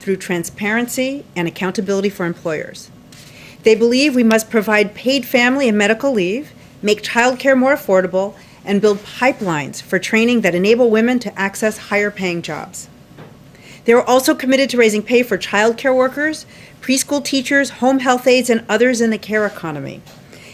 through transparency and accountability for employers. They believe we must provide paid family and medical leave, make childcare more affordable, and build pipelines for training that enable women to access higher-paying jobs. They are also committed to raising pay for childcare workers, preschool teachers, home health aides, and others in the care economy,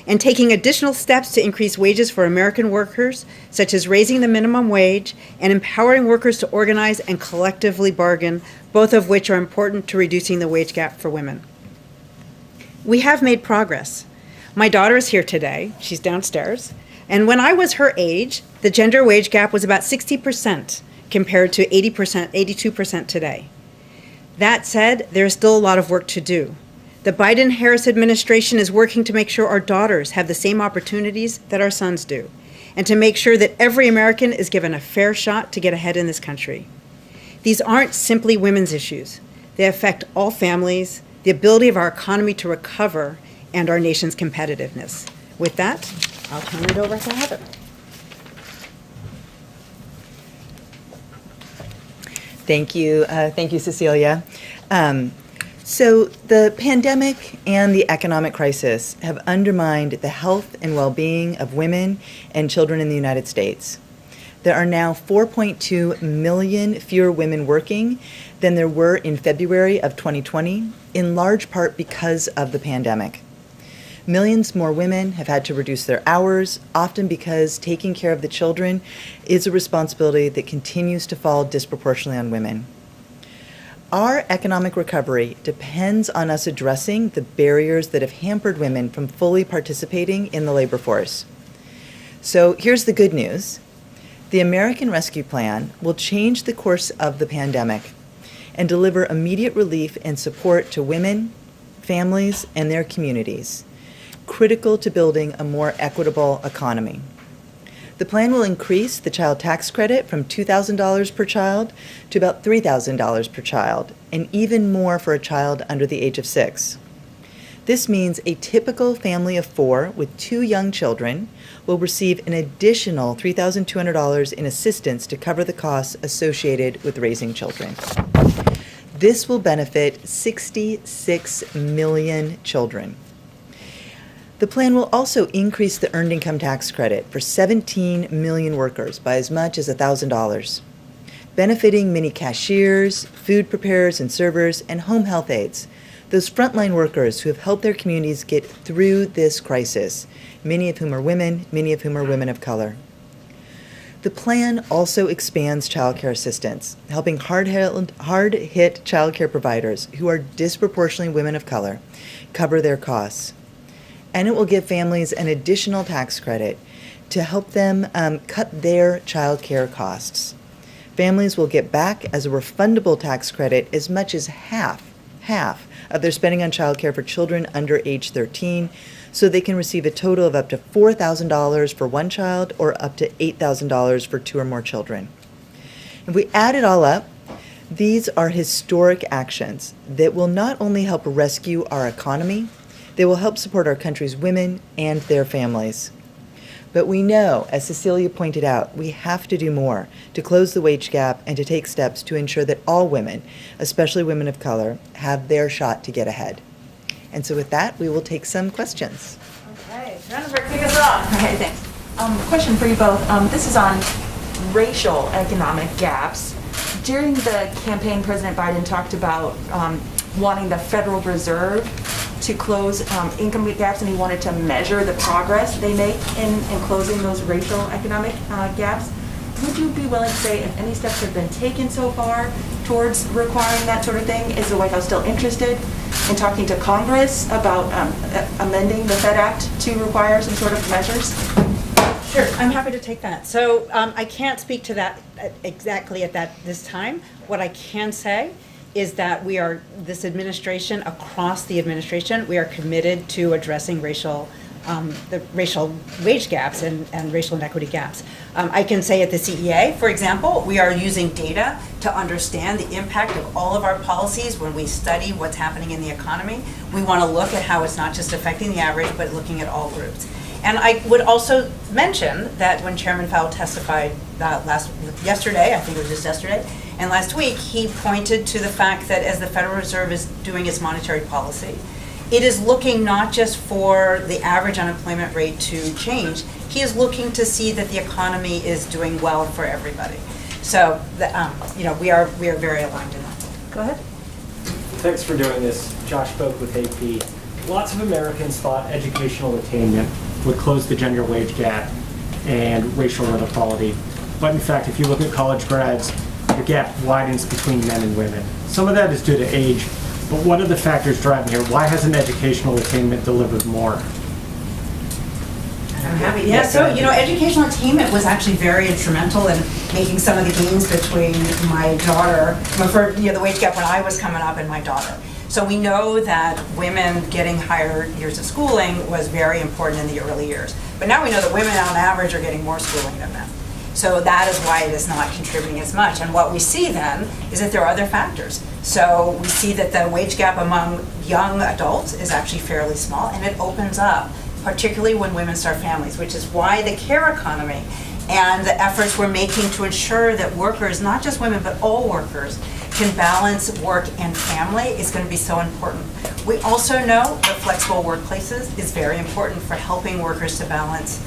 and taking additional steps to increase wages for American workers, such as raising the minimum wage and empowering workers to organize and collectively bargain, both of which are important to reducing the wage gap for women. We have made progress. My daughter is here today. She's downstairs. And when I was her age, the gender wage gap was about 60% compared to 80%, 82% today. That said, there is still a lot of work to do. The Biden-Harris administration is working to make sure our daughters have the same opportunities that our sons do, and to make sure that every American is given a fair shot to get ahead in this country. These aren't simply women's issues. They affect all families, the ability of our economy to recover, and our nation's competitiveness. With that, I'll turn it over to Heather. Thank you, Cecilia. So the pandemic and the economic crisis have undermined the health and well-being of women and children in the United States. There are now 4.2 million fewer women working than there were in February of 2020, in large part because of the pandemic. Millions more women have had to reduce their hours, often because taking care of the children is a responsibility that continues to fall disproportionately on women. Our economic recovery depends on us addressing the barriers that have hampered women from fully participating in the labor force. So here's the good news. The American Rescue Plan will change the course of the pandemic and deliver immediate relief and support to women, families, and their communities, critical to building a more equitable economy. The plan will increase the child tax credit from $2,000 per child to about $3,000 per child, and even more for a child under the age of 6. This means a typical family of 4 with 2 young children will receive an additional $3,200 in assistance to cover the costs associated with raising children. This will benefit 66 million children. The plan will also increase the earned income tax credit for 17 million workers by as much as $1,000, benefiting many cashiers, food preparers and servers, and home health aides, those frontline workers who have helped their communities get through this crisis, many of whom are women, many of whom are women of color. The plan also expands child care assistance, helping hard-hit child care providers who are disproportionately women of color cover their costs. And it will give families an additional tax credit to help them cut their child care costs. Families will get back as a refundable tax credit as much as half of their spending on child care for children under age 13, so they can receive a total of up to $4,000 for one child or up to $8,000 for 2 or more children. If we add it all up, these are historic actions that will not only help rescue our economy, they will help support our country's women and their families. But we know, as Cecilia pointed out, we have to do more to close the wage gap and to take steps to ensure that all women, especially women of color, have their shot to get ahead. And so with that, we will take some questions. Okay, Jennifer, kick us off. Okay, thanks. Question for you both. This is on racial economic gaps. During the campaign, President Biden talked about wanting the Federal Reserve to close income gaps, and he wanted to measure the progress they make in closing those racial economic gaps. Would you be willing to say if any steps have been taken so far towards requiring that sort of thing? Is the White House still interested in talking to Congress about amending the Fed Act to require some sort of measures? Sure, I'm happy to take that. So I can't speak to that exactly at this time. What I can say is that this administration, across the administration, we are committed to addressing the racial wage gaps and racial inequity gaps. I can say at the CEA, for example, we are using data to understand the impact of all of our policies when we study what's happening in the economy. We want to look at how it's not just affecting the average, but looking at all groups. And I would also mention that when Chairman Powell testified yesterday, I think it was just yesterday, And last week, he pointed to the fact that as the Federal Reserve is doing its monetary policy, it is looking not just for the average unemployment rate to change, he is looking to see that the economy is doing well for everybody. So, we are very aligned in that. Go ahead. Thanks for doing this. Josh spoke with AP. Lots of Americans thought educational attainment would close the gender wage gap and racial inequality. But in fact, if you look at college grads, the gap widens between men and women. Some of that is due to age, but what are the factors driving here? Why hasn't educational attainment delivered more? I'm happy. Yeah, so, educational attainment was actually very instrumental in making some of the gains between my daughter, the wage gap when I was coming up and my daughter. So we know that women getting higher years of schooling was very important in the early years. But now we know that women on average are getting more schooling than men. So that is why it is not contributing as much. And what we see then is that there are other factors. So we see that the wage gap among young adults is actually fairly small, and it opens up, particularly when women start families, which is why the care economy and the efforts we're making to ensure that workers, not just women, but all workers, can balance work and family is going to be so important. We also know that flexible workplaces is very important for helping workers to balance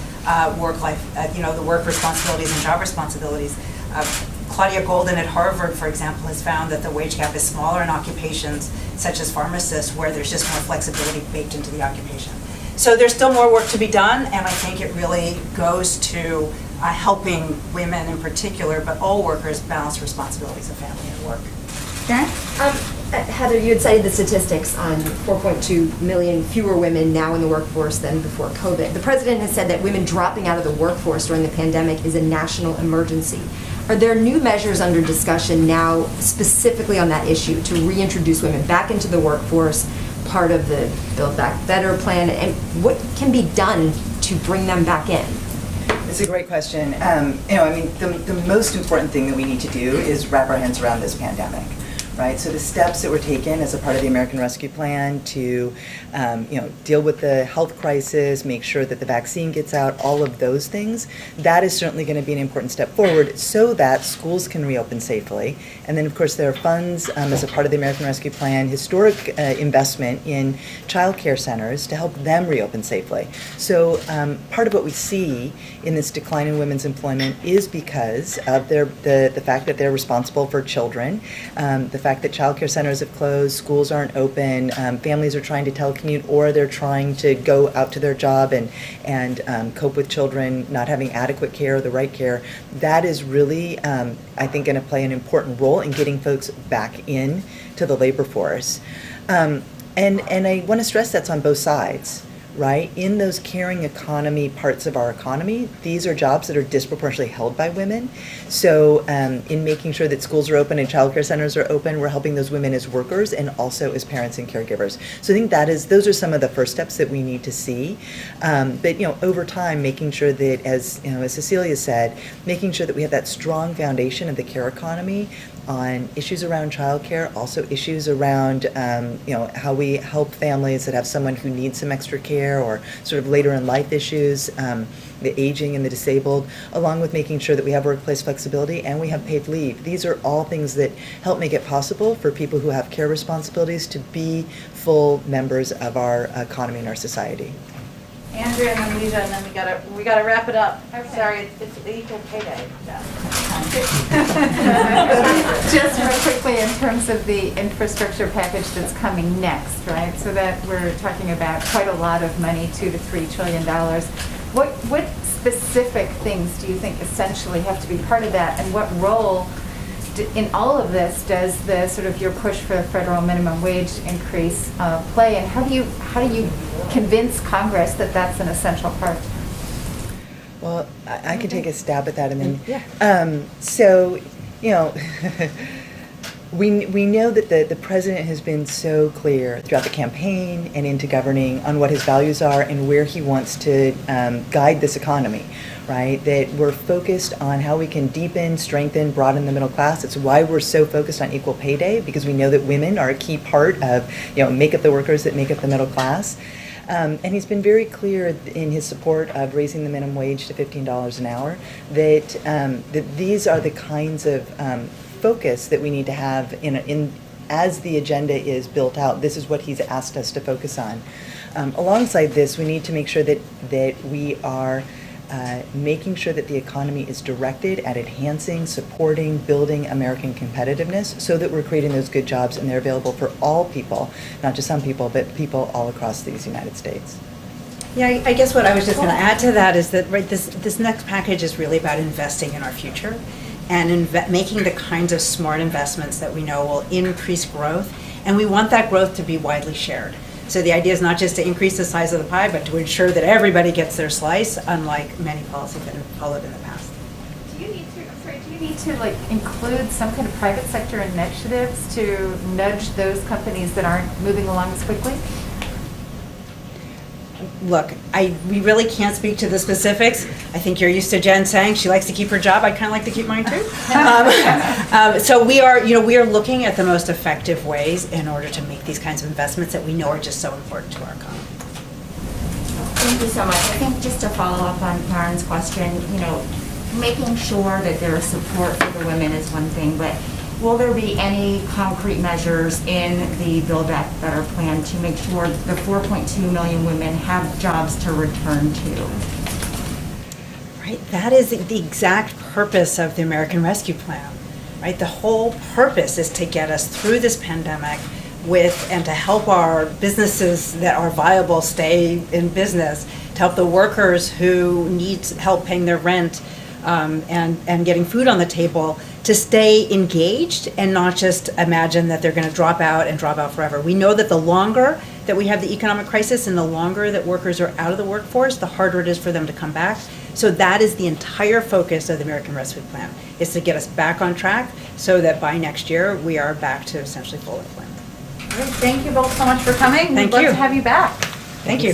work-life, the work responsibilities and job responsibilities. Claudia Golden at Harvard, for example, has found that the wage gap is smaller in occupations such as pharmacists, where there's just more flexibility baked into the occupation. So there's still more work to be done, and I think it really goes to helping women in particular, but all workers balance responsibilities of family and work. Karen? Heather, you had cited the statistics on 4.2 million fewer women now in the workforce than before COVID. The president has said that women dropping out of the workforce during the pandemic is a national emergency. Are there new measures under discussion now specifically on that issue to reintroduce women back into the workforce, part of the Build Back Better plan, and what can be done to bring them back in? It's a great question. The most important thing that we need to do is wrap our hands around this pandemic, right? So the steps that were taken as a part of the American Rescue Plan to, deal with the health crisis, make sure that the vaccine gets out, all of those things, that is certainly going to be an important step forward so that schools can reopen safely. And then, of course, there are funds as a part of the American Rescue Plan, historic investment in child care centers to help them reopen safely. So part of what we see in this decline in women's employment is because of the fact that they're responsible for children, the fact that child care centers have closed, schools aren't open, families are trying to telecommute, or they're trying to go out to their job and cope with children not having adequate care or the right care. That is really, I think, going to play an important role in getting folks back in to the labor force. And I want to stress that's on both sides. Right? In those caring economy parts of our economy, these are jobs that are disproportionately held by women. So in making sure that schools are open and childcare centers are open, we're helping those women as workers and also as parents and caregivers. So I think those are some of the first steps that we need to see. But over time, making sure that, as Cecilia said, making sure that we have that strong foundation of the care economy on issues around childcare, also issues around how we help families that have someone who needs some extra care or sort of later in life issues, the aging and the disabled, along with making sure that we have workplace flexibility and we have paid leave. These are all things that help make it possible for people who have care responsibilities to be full members of our economy and our society. Andrea and then Lisa, and then we gotta wrap it up. Okay. Sorry, it's equal pay day. Yeah. Just real quickly, in terms of the infrastructure package that's coming next, right? So that we're talking about quite a lot of money, $2 to $3 trillion. What specific things do you think essentially have to be part of that, and what role in all of this does the sort of your push for the federal minimum wage increase play, and how do you convince Congress that that's an essential part? Well, I can take a stab at that, and then we know that the president has been so clear throughout the campaign and into governing on what his values are and where he wants to guide this economy. Right, that we're focused on how we can deepen, strengthen, broaden the middle class. It's why we're so focused on equal pay day, because we know that women are a key part of, make up the workers that make up the middle class. And he's been very clear in his support of raising the minimum wage to $15 an hour, that these are the kinds of focus that we need to have in as the agenda is built out. This is what he's asked us to focus on. Alongside this, we need to make sure that we are making sure that the economy is directed at enhancing, supporting, building American competitiveness so that we're creating those good jobs and they're available for all people, not just some people, but people all across these United States. Yeah, I guess what I was just going to add to that is that, right, this next package is really about investing in our future and making the kinds of smart investments that we know will increase growth, and we want that growth to be widely shared. So the idea is not just to increase the size of the pie, but to ensure that everybody gets their slice, unlike many policies that have followed in the past. Do you need to like include some kind of private sector initiatives to nudge those companies that aren't moving along as quickly? Look, we really can't speak to the specifics. I think you're used to Jen saying she likes to keep her job. I kind of like to keep mine too. So we are looking at the most effective ways in order to make these kinds of investments that we know are just so important to our economy. Thank you so much. I think just to follow up on Karen's question, making sure that there is support for the women is one thing, but will there be any concrete measures in the Build Back Better plan to make sure the 4.2 million women have jobs to return to? Right, that is the exact purpose of the American Rescue Plan. Right, the whole purpose is to get us through this pandemic and to help our businesses that are viable stay in business, to help the workers who need help paying their rent and getting food on the table, to stay engaged and not just imagine that they're going to drop out forever. We know that the longer that we have the economic crisis and the longer that workers are out of the workforce, the harder it is for them to come back. So that is the entire focus of the American Rescue Plan, is to get us back on track so that by next year we are back to essentially full employment. Great. Thank you both so much for coming. Thank We'd love you. to have you back. Thank you.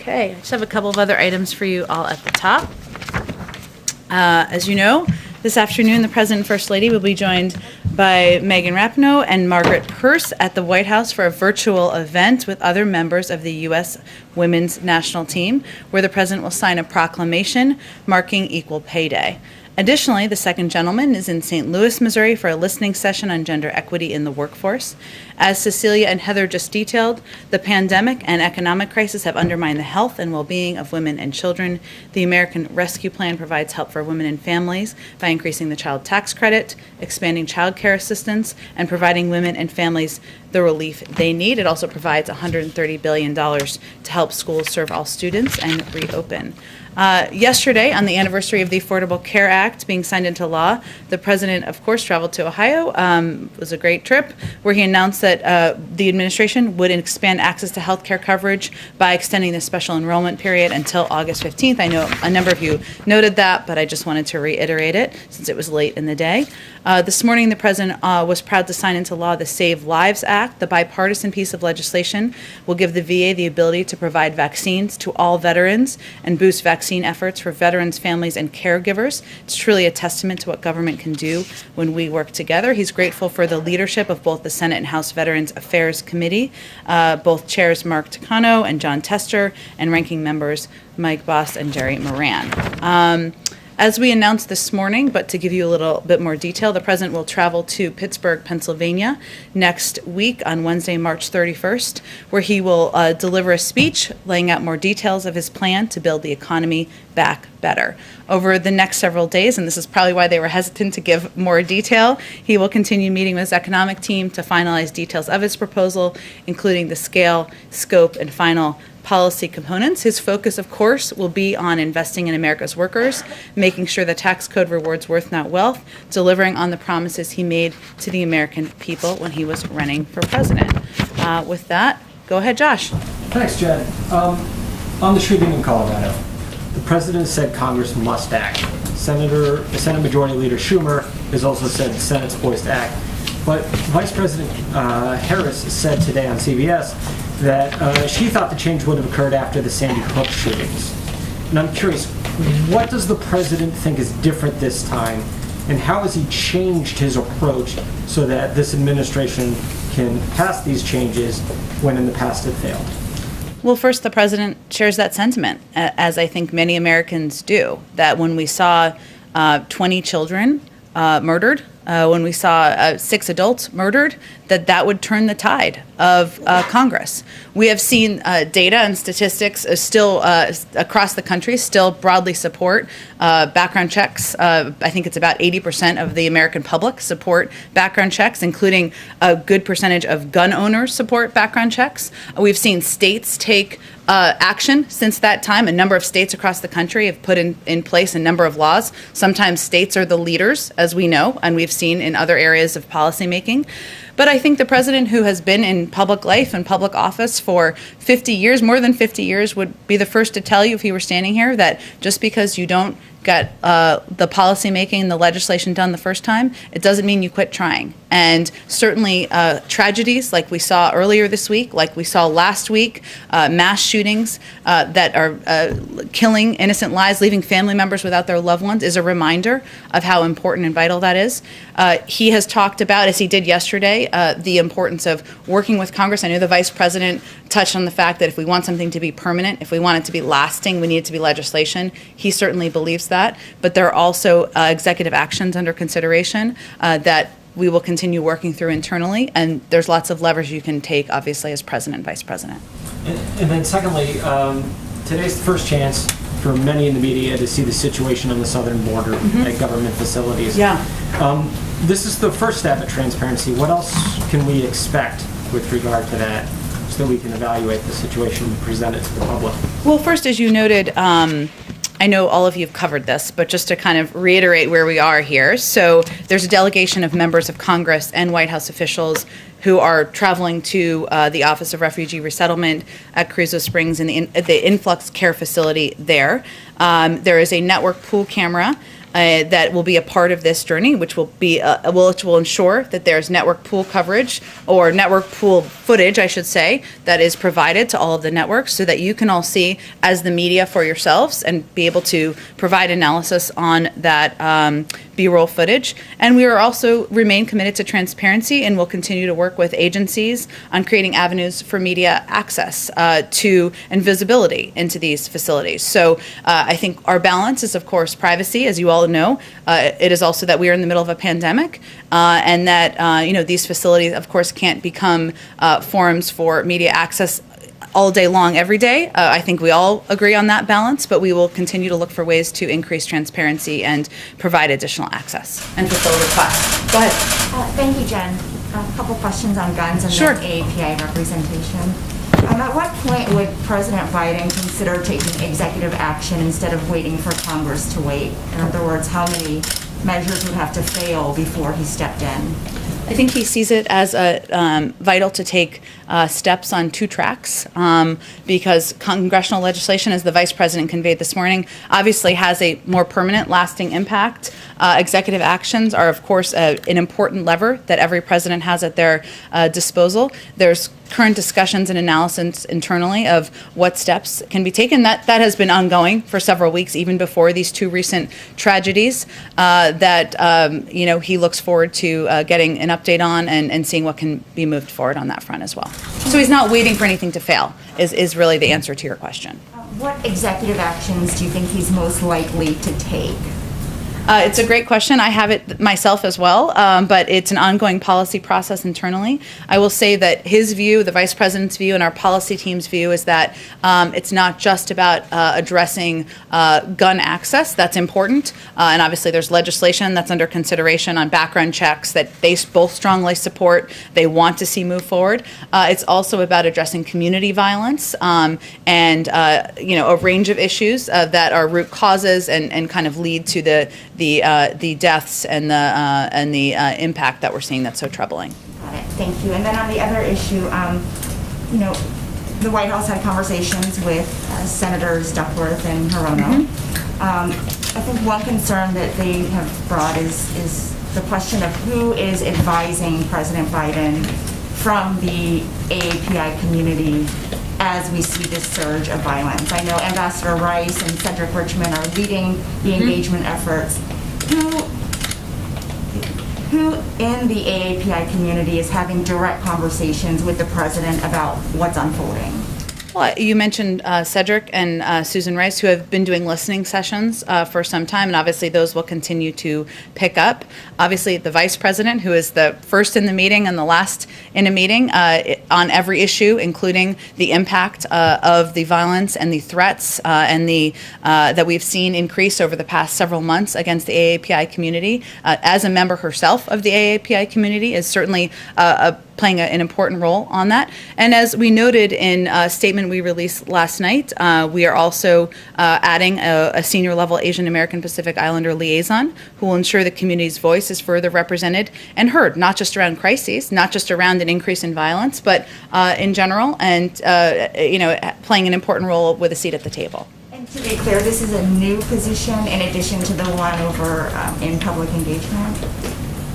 Okay, I just have a couple of other items for you all at the top. As you know, this afternoon, the President and First Lady will be joined by Megan Rapinoe and Margaret Pearce at the White House for a virtual event with other members of the U.S. Women's National Team, where the President will sign a proclamation marking Equal Pay Day. Additionally, the second gentleman is in St. Louis, Missouri for a listening session on gender equity in the workforce. As Cecilia and Heather just detailed, the pandemic and economic crisis have undermined the health and well-being of women and children. The American Rescue Plan provides help for women and families by increasing the child tax credit, expanding child care assistance, and providing women and families the relief they need. It also provides $130 billion to help schools serve all students and reopen. Yesterday, on the anniversary of the Affordable Care Act being signed into law, the President, of course, traveled to Ohio. It was a great trip, where he announced that the administration would expand access to health care coverage by extending the special enrollment period until August 15th. I know a number of you noted that, but I just wanted to reiterate it since it was late in the day. This morning, the President was proud to sign into law the Save Lives Act. The bipartisan piece of legislation will give the VA the ability to provide vaccines to all veterans and boost vaccine efforts for veterans, families, and caregivers. It's truly a testament to what government can do when we work together. He's grateful for the leadership of both the Senate and House Veterans Affairs Committee, both chairs Mark Takano and John Tester, and ranking members Mike Bost and Jerry Moran. As we announced this morning, but to give you a little bit more detail, the President will travel to Pittsburgh, Pennsylvania next week on Wednesday, March 31st, where he will deliver a speech laying out more details of his plan to build the economy back better. Over the next several days, and this is probably why they were hesitant to give more detail, he will continue meeting with his economic team to finalize details of his proposal, including the scale, scope, and final policy components. His focus, of course, will be on investing in America's workers, making sure the tax code rewards worth, not wealth, delivering on the promises he made to the American people when he was running for president. With that, go ahead, Josh. Thanks, Jen. On the shooting in Colorado, the president said Congress must act. Senate Majority Leader Schumer has also said the Senate's poised to act. But Vice President Harris said today on CBS that she thought the change would have occurred after the Sandy Hook shootings. And I'm curious, what does the president think is different this time, and how has he changed his approach so that this administration can pass these changes when in the past it failed? Well, first, the president shares that sentiment, as I think many Americans do, that when we saw 20 children murdered, when we saw 6 adults murdered, that would turn the tide of Congress. We have seen data and statistics still across the country still broadly support background checks. I think it's about 80% of the American public support background checks, including a good percentage of gun owners support background checks. We've seen states take action since that time. A number of states across the country have put in place a number of laws. Sometimes states are the leaders, as we know, and we've seen in other areas of policymaking. But I think the president, who has been in public life and public office for 50 years, more than 50 years, would be the first to tell you if he were standing here that just because you don't get the policy making, the legislation done the first time, it doesn't mean you quit trying. And certainly tragedies like we saw earlier this week, like we saw last week, mass shootings that are killing innocent lives, leaving family members without their loved ones, is a reminder of how important and vital that is. He has talked about, as he did yesterday, the importance of working with Congress. I know the vice president touched on the fact that if we want something to be permanent, if we want it to be lasting, we need it to be legislation. He certainly believes that. But there are also executive actions under consideration that we will continue working through internally. And there's lots of levers you can take, obviously, as president and vice president. And then secondly, today's the first chance for many in the media to see the situation on the southern border at government facilities. Yeah. This is the first step at transparency. What else can we expect with regard to that so that we can evaluate the situation and present it to the public? Well, first, as you noted, I know all of you have covered this, but just to kind of reiterate where we are here. So there's a delegation of members of Congress and White House officials who are traveling to the Office of Refugee Resettlement at Carrizo Springs in the influx care facility there. There is a network pool camera that will be a part of this journey, which will be which will ensure that there's network pool coverage, or network pool footage, I should say, that is provided to all of the networks so that you can all see as the media for yourselves and be able to provide analysis on that B-roll footage. And we are also remain committed to transparency, and will continue to work with agencies on creating avenues for media access to and visibility into these facilities. So I think our balance is, of course, privacy, as you all know. It is also that we are in the middle of a pandemic, and that these facilities, of course, can't become forums for media access all day long, every day. I think we all agree on that balance, but we will continue to look for ways to increase transparency and provide additional access and fulfill requests. Go ahead. Thank you, Jen. A couple questions on guns and Sure. then AAPI representation. At what point would President Biden consider taking executive action instead of waiting for Congress to wait? In other words, how many measures would have to fail before he stepped in? I think he sees it as vital to take steps on 2 tracks, because congressional legislation, as the vice president conveyed this morning, obviously has a more permanent, lasting impact. Executive actions are, of course, an important lever that every president has at their disposal. There's current discussions and analysis internally of what steps can be taken. That has been ongoing for several weeks, even before these 2 recent tragedies. He looks forward to getting an update on and seeing what can be moved forward on that front as well. So he's not waiting for anything to fail, is really the answer to your question. What executive actions do you think he's most likely to take? It's a great question. I have it myself as well, but it's an ongoing policy process internally. I will say that his view, the vice president's view, and our policy team's view is that it's not just about addressing gun access. That's important. And obviously there's legislation that's under consideration on background checks that they both strongly support. They want to see move forward. It's also about addressing community violence and a range of issues that are root causes and kind of lead to the deaths and the impact that we're seeing that's so troubling. Got it. Thank you. And then on the other issue, the White House had conversations with Senators Duckworth and Hirono. I think one concern that they have brought is the question of who is advising President Biden from the AAPI community as we see this surge of violence. I know Ambassador Rice and Cedric Richmond are leading the engagement efforts. Who in the AAPI community is having direct conversations with the president about what's unfolding? Well, you mentioned Cedric and Susan Rice, who have been doing listening sessions for some time, and obviously those will continue to pick up. Obviously, the vice president, who is the first in the meeting and the last in a meeting on every issue, including the impact of the violence and the threats and the that we've seen increase over the past several months against the AAPI community. As a member herself of the AAPI community, is certainly playing an important role on that. And as we noted in a statement we released last night, we are also adding a senior level Asian American Pacific Islander liaison who will ensure the community's voice is further represented and heard, not just around crises, not just around an increase in violence, but in general, and playing an important role with a seat at the table. And to be clear, this is a new position in addition to the one over in public engagement?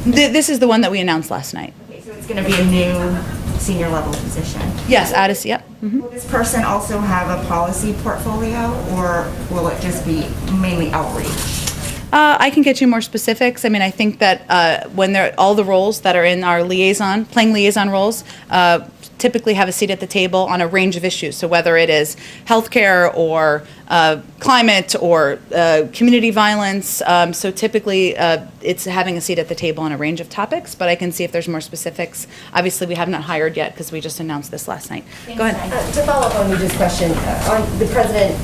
This is the one that we announced last night. Okay, so it's going to be a new senior level position? Yes, Addis, yep. Mm-hmm. Will this person also have a policy portfolio, or will it just be mainly outreach? I can get you more specifics. I mean, I think that when all the roles that are in our playing liaison roles, typically have a seat at the table on a range of issues. So whether it is healthcare or climate or community violence, so typically it's having a seat at the table on a range of topics. But I can see if there's more specifics. Obviously, we have not hired yet because we just announced this last night. Go ahead. To follow up on Nuja's question, on the president,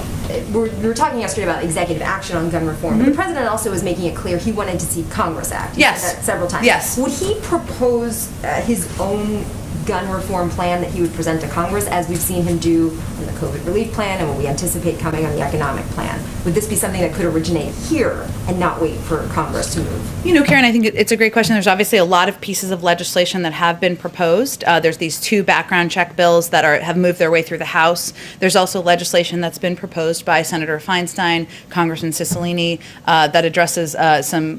we were talking yesterday about executive action on gun reform, but the president also was making it clear he wanted to see Congress act. He Yes. said that several times. Yes. Would he propose his own gun reform plan that he would present to Congress, as we've seen him do on the COVID relief plan and what we anticipate coming on the economic plan? Would this be something that could originate here and not wait for Congress to move? You know, Karen, I think it's a great question. There's obviously a lot of pieces of legislation that have been proposed. There's these 2 background check bills that have moved their way through the House. There's also legislation that's been proposed by Senator Feinstein, Congressman Cicilline, that addresses some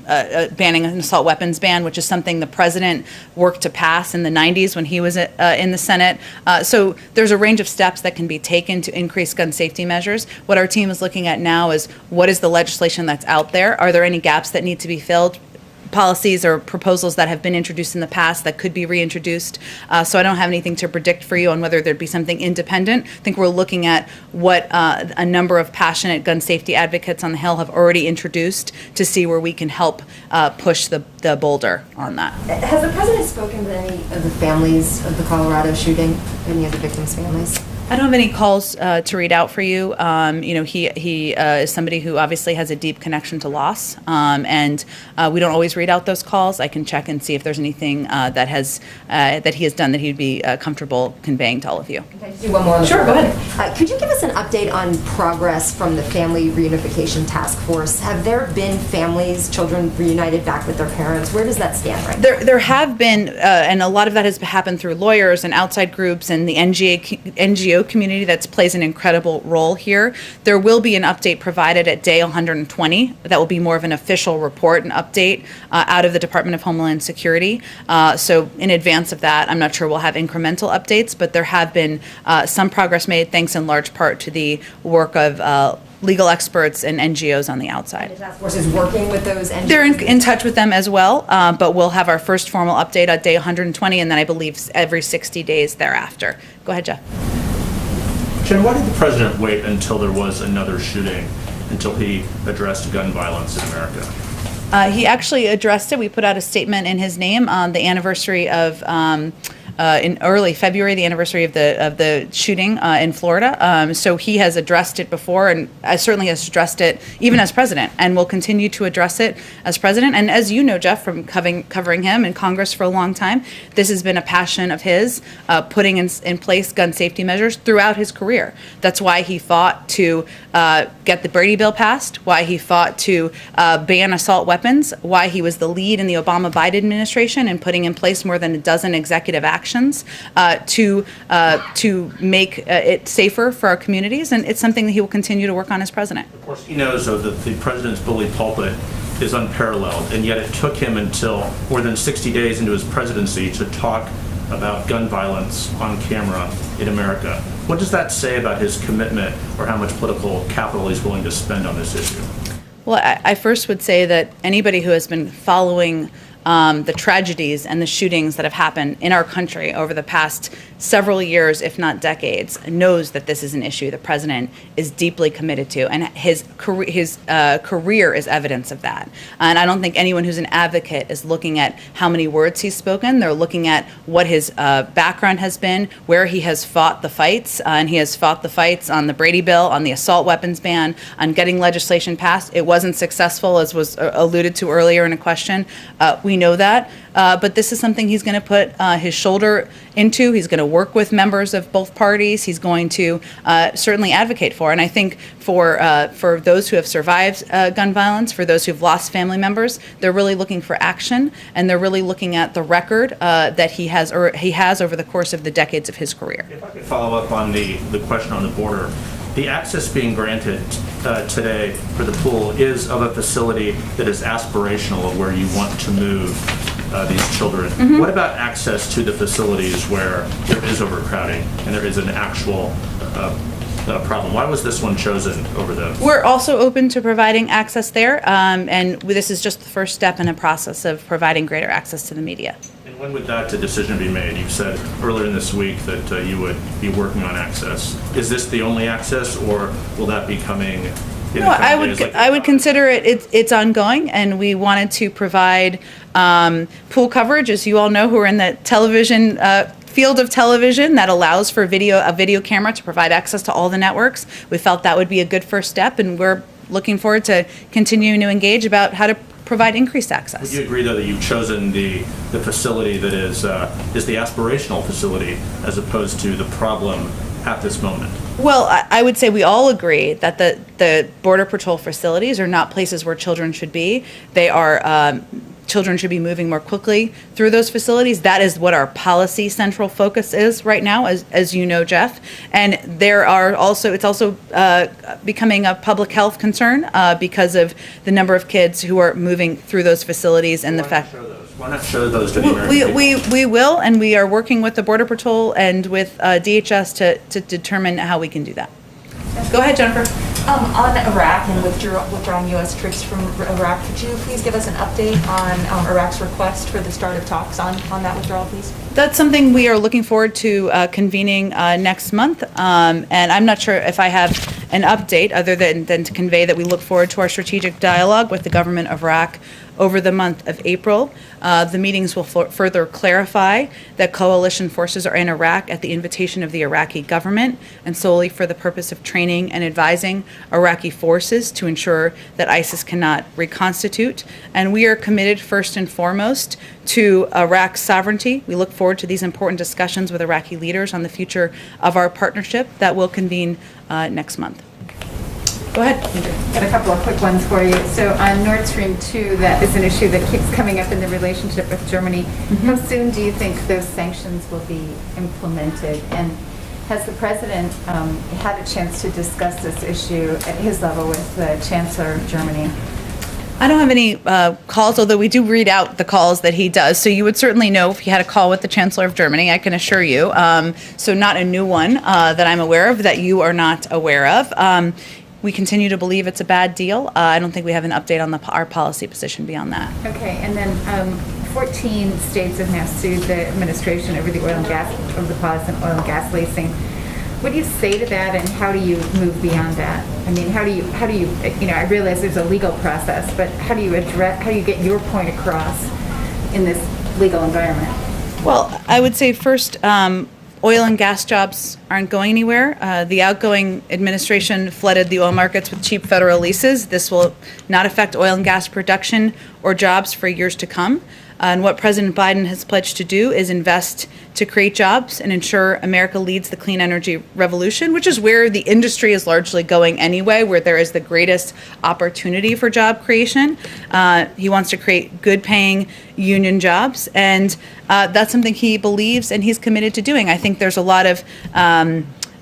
banning an assault weapons ban, which is something the president worked to pass in the 90s when he was in the Senate. So there's a range of steps that can be taken to increase gun safety measures. What our team is looking at now is what is the legislation that's out there? Are there any gaps that need to be filled? Policies or proposals that have been introduced in the past that could be reintroduced. So I don't have anything to predict for you on whether there'd be something independent. I think we're looking at what a number of passionate gun safety advocates on the Hill have already introduced to see where we can help push the boulder on that. Has the president spoken to any of the families of the Colorado shooting, any of the victims' families? I don't have any calls to read out for you. He is somebody who obviously has a deep connection to loss, and we don't always read out those calls. I can check and see if there's anything that he has done that he'd be comfortable conveying to all of you. Can I just do one more? Sure, go ahead. Could you give us an update on progress from the Family Reunification Task Force? Have there been families, children reunited back with their parents? Where does that stand right now? There have been, and a lot of that has happened through lawyers and outside groups and the NGO community that plays an incredible role here. There will be an update provided at day 120 that will be more of an official report and update out of the Department of Homeland Security. So in advance of that, I'm not sure we'll have incremental updates, but there have been some progress made thanks in large part to the work of legal experts and NGOs on the outside. The task force is working with those NGOs? They're in touch with them as well, but we'll have our first formal update at day 120, and then I believe every 60 days thereafter. Go ahead, Jeff. Jen, why did the president wait until there was another shooting until he addressed gun violence in America? He actually addressed it. We put out a statement in his name on the anniversary of in early February, the anniversary of the shooting in Florida. So he has addressed it before, and certainly has addressed it even as president, and will continue to address it as president. And as you know, Jeff, from covering him in Congress for a long time, this has been a passion of his, putting in place gun safety measures throughout his career. That's why he fought to get the Brady bill passed, why he fought to ban assault weapons, why he was the lead in the Obama-Biden administration in putting in place more than a dozen executive actions to make it safer for our communities, and it's something that he will continue to work on as president. Of course, he knows, though, that the president's bully pulpit is unparalleled, and yet it took him until more than 60 days into his presidency to talk about gun violence on camera in America. What does that say about his commitment or how much political capital he's willing to spend on this issue? Well, I first would say that anybody who has been following the tragedies and the shootings that have happened in our country over the past several years, if not decades, knows that this is an issue the president is deeply committed to, and his career is evidence of that. And I don't think anyone who's an advocate is looking at how many words he's spoken. They're looking at what his background has been, where he has fought the fights, and he has fought the fights on the Brady bill, on the assault weapons ban, on getting legislation passed. It wasn't successful, as was alluded to earlier in a question. We know that. But this is something he's going to put his shoulder into. He's going to work with members of both parties. He's going to certainly advocate for. And I think for those who have survived gun violence, for those who've lost family members, they're really looking for action, and they're really looking at the record that he has over the course of the decades of his career. If I could follow up on the question on the border. The access being granted today for the pool is of a facility that is aspirational of where you want to move these children. Mm-hmm. What about access to the facilities where there is overcrowding and there is an actual problem? Why was this one chosen over those? We're also open to providing access there, and this is just the first step in a process of providing greater access to the media. And when would that decision be made? You said earlier in this week that you would be working on access. Is this the only access, or will that be coming in the No, coming days? I would consider it's ongoing, and we wanted to provide pool coverage, as you all know, who are in the television field of television, that allows for a video camera to provide access to all the networks. We felt that would be a good first step, and we're looking forward to continuing to engage about how to provide increased access. Would you agree, though, that you've chosen the facility that is the aspirational facility as opposed to the problem at this moment? Well, I would say we all agree that the Border Patrol facilities are not places where children should be. They are children should be moving more quickly through those facilities. That is what our policy central focus is right now, as you know, Jeff. And it's also becoming a public health concern because of the number of kids who are moving through those facilities and the fact. Why not show those to the American people? We will, and we are working with the Border Patrol and with DHS to determine how we can do that. Go ahead, Jennifer. On Iraq and withdrawing U.S. troops from Iraq, could you please give us an update on Iraq's request for the start of talks on that withdrawal, please? That's something we are looking forward to convening next month, and I'm not sure if I have an update other than to convey that we look forward to our strategic dialogue with the government of Iraq over the month of April. The meetings will further clarify that coalition forces are in Iraq at the invitation of the Iraqi government and solely for the purpose of training and advising Iraqi forces to ensure that ISIS cannot reconstitute. And we are committed first and foremost to Iraq's sovereignty. We look forward to these important discussions with Iraqi leaders on the future of our partnership that will convene next month. Go ahead. Got a couple of quick ones for you. So on Nord Stream 2, that is an issue that keeps coming up in the relationship with Germany. Mm-hmm. How soon do you think those sanctions will be implemented? And has the president had a chance to discuss this issue at his level with the Chancellor of Germany? I don't have any calls, although we do read out the calls that he does. So you would certainly know if he had a call with the Chancellor of Germany, I can assure you. So not a new one that I'm aware of that you are not aware of. We continue to believe it's a bad deal. I don't think we have an update on our policy position beyond that. Okay, and then 14 states have now sued the administration over the oil and gas, over the pause in oil and gas leasing. What do you say to that, and how do you move beyond that? I mean, how do you, I realize there's a legal process, but how do you get your point across in this legal environment? Well, I would say first, oil and gas jobs aren't going anywhere. The outgoing administration flooded the oil markets with cheap federal leases. This will not affect oil and gas production or jobs for years to come. And what President Biden has pledged to do is invest to create jobs and ensure America leads the clean energy revolution, which is where the industry is largely going anyway, where there is the greatest opportunity for job creation. He wants to create good-paying union jobs, and that's something he believes and he's committed to doing. I think there's a lot of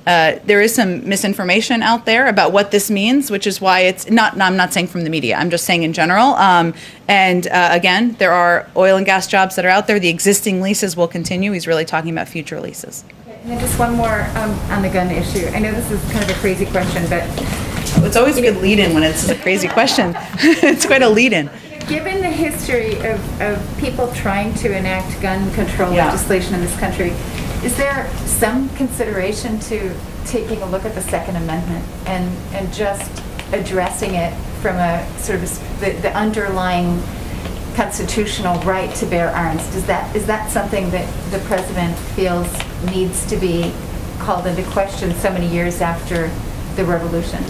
there is some misinformation out there about what this means, which is why it's not, I'm not saying from the media, I'm just saying in general. Again, there are oil and gas jobs that are out there. The existing leases will continue. He's really talking about future leases. And then just one more on the gun issue. I know this is kind of a crazy question, but It's always a good lead-in when it's a crazy question. It's quite a lead-in. Given the history of people trying to enact gun control Yeah. legislation in this country, is there some consideration to taking a look at the Second Amendment and just addressing it from a sort of the underlying constitutional right to bear arms? Is that something that the president feels needs to be called into question so many years after the revolution?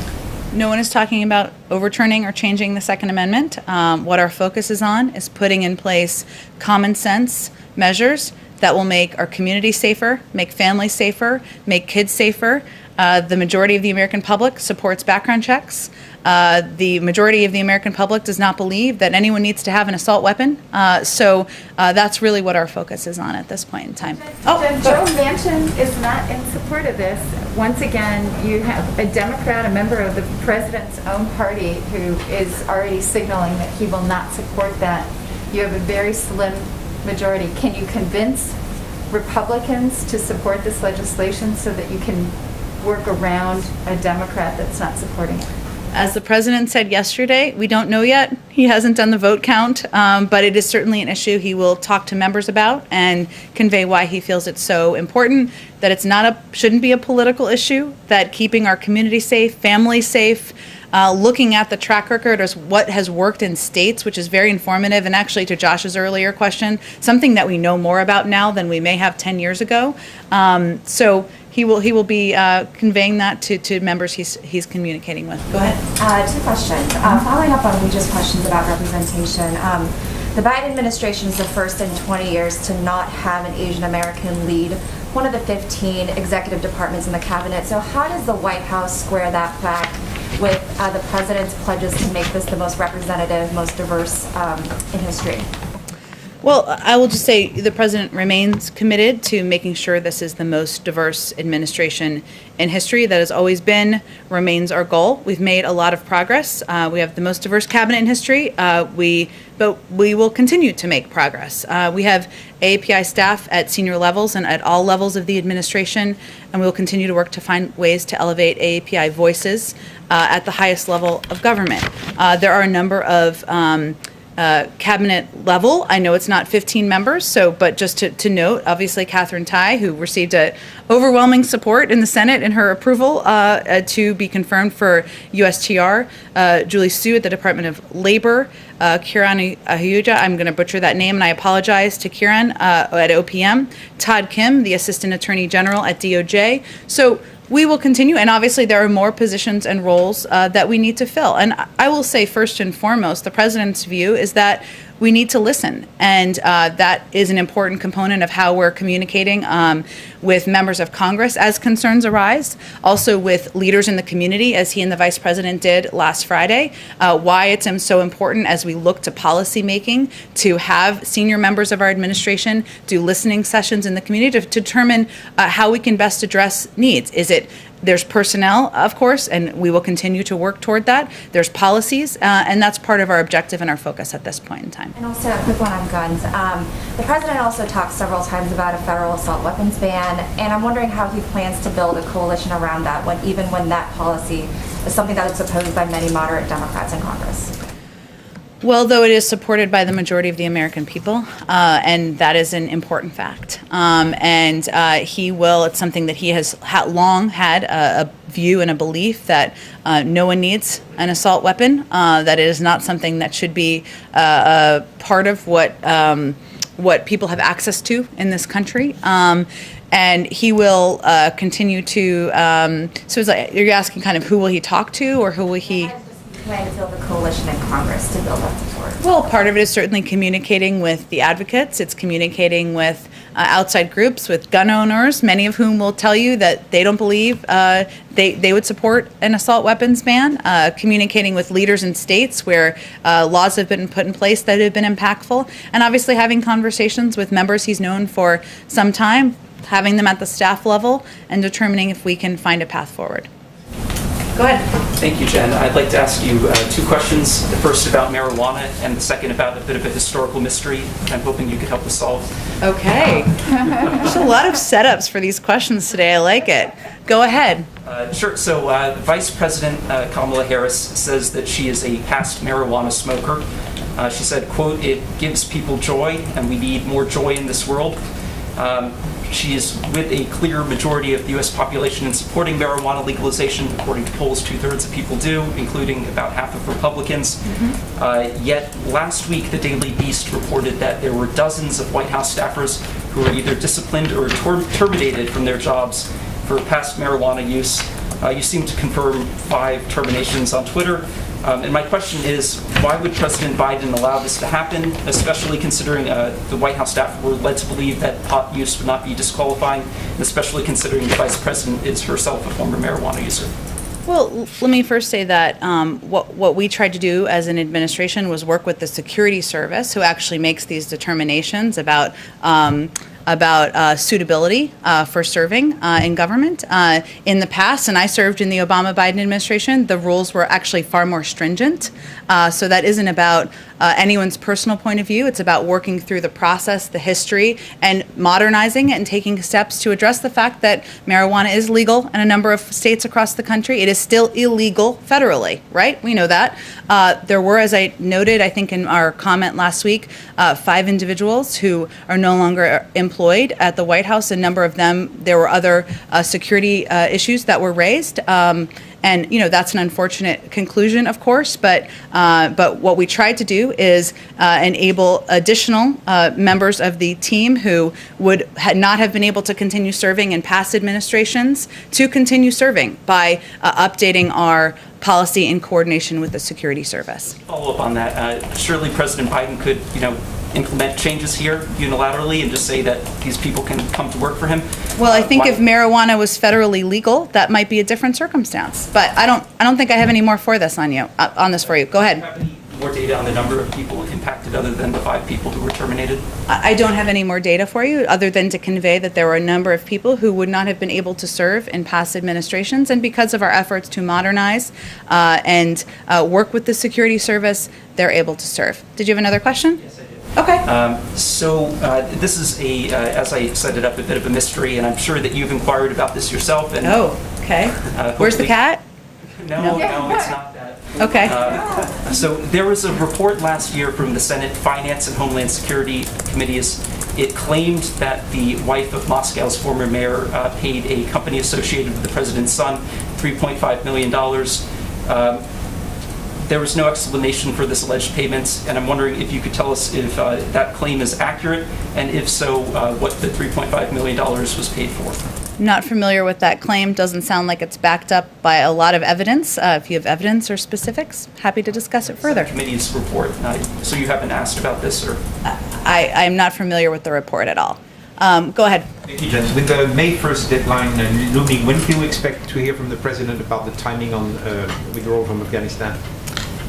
No one is talking about overturning or changing the Second Amendment. What our focus is on is putting in place common sense measures that will make our community safer, make families safer, make kids safer. The majority of the American public supports background checks. The majority of the American public does not believe that anyone needs to have an assault weapon. So that's really what our focus is on at this point in time. Joe Manchin is not in support of this. Once again, you have a Democrat, a member of the president's own party, who is already signaling that he will not support that. You have a very slim majority. Can you convince Republicans to support this legislation so that you can work around a Democrat that's not supporting it? As the president said yesterday, we don't know yet. He hasn't done the vote count, but it is certainly an issue he will talk to members about and convey why he feels it's so important, that it's shouldn't be a political issue, that keeping our community safe, families safe, looking at the track record as what has worked in states, which is very informative, and actually to Josh's earlier question, something that we know more about now than we may have 10 years ago. So he will be conveying that to members he's communicating with. Go ahead. Two questions. Following up on Legia's questions about representation, the Biden administration is the first in 20 years to not have an Asian American lead one of the 15 executive departments in the cabinet. So how does the White House square that fact with the president's pledges to make this the most representative, most diverse in history? Well, I will just say the president remains committed to making sure this is the most diverse administration in history. That has always been, remains our goal. We've made a lot of progress. We have the most diverse cabinet in history. But we will continue to make progress. We have AAPI staff at senior levels and at all levels of the administration, and we will continue to work to find ways to elevate AAPI voices at the highest level of government. There are a number of cabinet level. I know it's not 15 members, but just to note, obviously Catherine Tai, who received overwhelming support in the Senate in her approval to be confirmed for USTR, Julie Su at the Department of Labor, Kiran Ahuja, I'm going to butcher that name and I apologize to Kiran, at OPM, Todd Kim, the Assistant Attorney General at DOJ. So we will continue, and obviously there are more positions and roles that we need to fill. And I will say first and foremost, the president's view is that we need to listen, and that is an important component of how we're communicating with members of Congress as concerns arise, also with leaders in the community, as he and the vice president did last Friday, why it's so important as we look to policy making to have senior members of our administration do listening sessions in the community to determine how we can best address needs. There's personnel, of course, and we will continue to work toward that. There's policies, and that's part of our objective and our focus at this point in time. And also a quick one on guns. The president also talked several times about a federal assault weapons ban, and I'm wondering how he plans to build a coalition around that, even when that policy is something that is opposed by many moderate Democrats in Congress. Well, though it is supported by the majority of the American people, and that is an important fact. He will, it's something that he has long had a view and a belief that no one needs an assault weapon, that it is not something that should be a part of what people have access to in this country. And he will continue to, so it's like, you're asking kind of who will he talk to, or who will he plan to build a coalition in Congress to build that support? Well, part of it is certainly communicating with the advocates. It's communicating with outside groups, with gun owners, many of whom will tell you that they don't believe they would support an assault weapons ban. Communicating with leaders in states where laws have been put in place that have been impactful. And obviously having conversations with members he's known for some time, having them at the staff level, and determining if we can find a path forward. Go ahead. Thank you, Jen. I'd like to ask you two questions. The first about marijuana, and the second about a bit of a historical mystery I'm hoping you could help us solve. Okay. There's a lot of setups for these questions today. I like it. Go ahead. Sure. So Vice President Kamala Harris says that she is a past marijuana smoker. She said, quote, "It gives people joy, and we need more joy in this world." She is with a clear majority of the U.S. population in supporting marijuana legalization. According to polls, 2/3 of people do, including about half of Republicans. Yet last week, the Daily Beast reported that there were dozens of White House staffers who were either disciplined or terminated from their jobs for past marijuana use. You seem to confirm 5 terminations on Twitter. And my question is, why would President Biden allow this to happen, especially considering the White House staff were led to believe that pot use would not be disqualifying, and especially considering the Vice President is herself a former marijuana user? Well, let me first say that what we tried to do as an administration was work with the security service, who actually makes these determinations about suitability for serving in government. In the past, and I served in the Obama-Biden administration, the rules were actually far more stringent. So that isn't about anyone's personal point of view. It's about working through the process, the history, and modernizing it and taking steps to address the fact that marijuana is legal in a number of states across the country. It is still illegal federally, right? We know that. There were, as I noted, I think in our comment last week, 5 individuals who are no longer employed at the White House. A number of them, there were other security issues that were raised. And that's an unfortunate conclusion, of course. But what we tried to do is enable additional members of the team who would not have been able to continue serving in past administrations to continue serving by updating our policy in coordination with the security service. Follow up on that. Surely President Biden could, implement changes here unilaterally and just say that these people can come to work for him. Well, I think if marijuana was federally legal, that might be a different circumstance. But I don't think I have any more for this on you. On this for you. Go ahead. Do you have any more data on the number of people impacted other than the 5 people who were terminated? I don't have any more data for you other than to convey that there were a number of people who would not have been able to serve in past administrations, and because of our efforts to modernize and work with the security service, they're able to serve. Did you have another question? Yes, I did. Okay. So this is as I set it up, a bit of a mystery, and I'm sure that you've inquired about this yourself. And, oh, okay. Where's the cat? No, it's not that. Okay. So there was a report last year from the Senate Finance and Homeland Security Committees. It claimed that the wife of Moscow's former mayor paid a company associated with the president's son $3.5 million. There was no explanation for this alleged payments, and I'm wondering if you could tell us if that claim is accurate, and if so, what the $3.5 million was paid for. Not familiar with that claim. Doesn't sound like it's backed up by a lot of evidence. If you have evidence or specifics, happy to discuss it further. Committee's report. So you haven't asked about this, or? I'm not familiar with the report at all. Go ahead. Thank you, Jen. With the May 1st deadline looming, when do you expect to hear from the President about the timing on withdrawal from Afghanistan?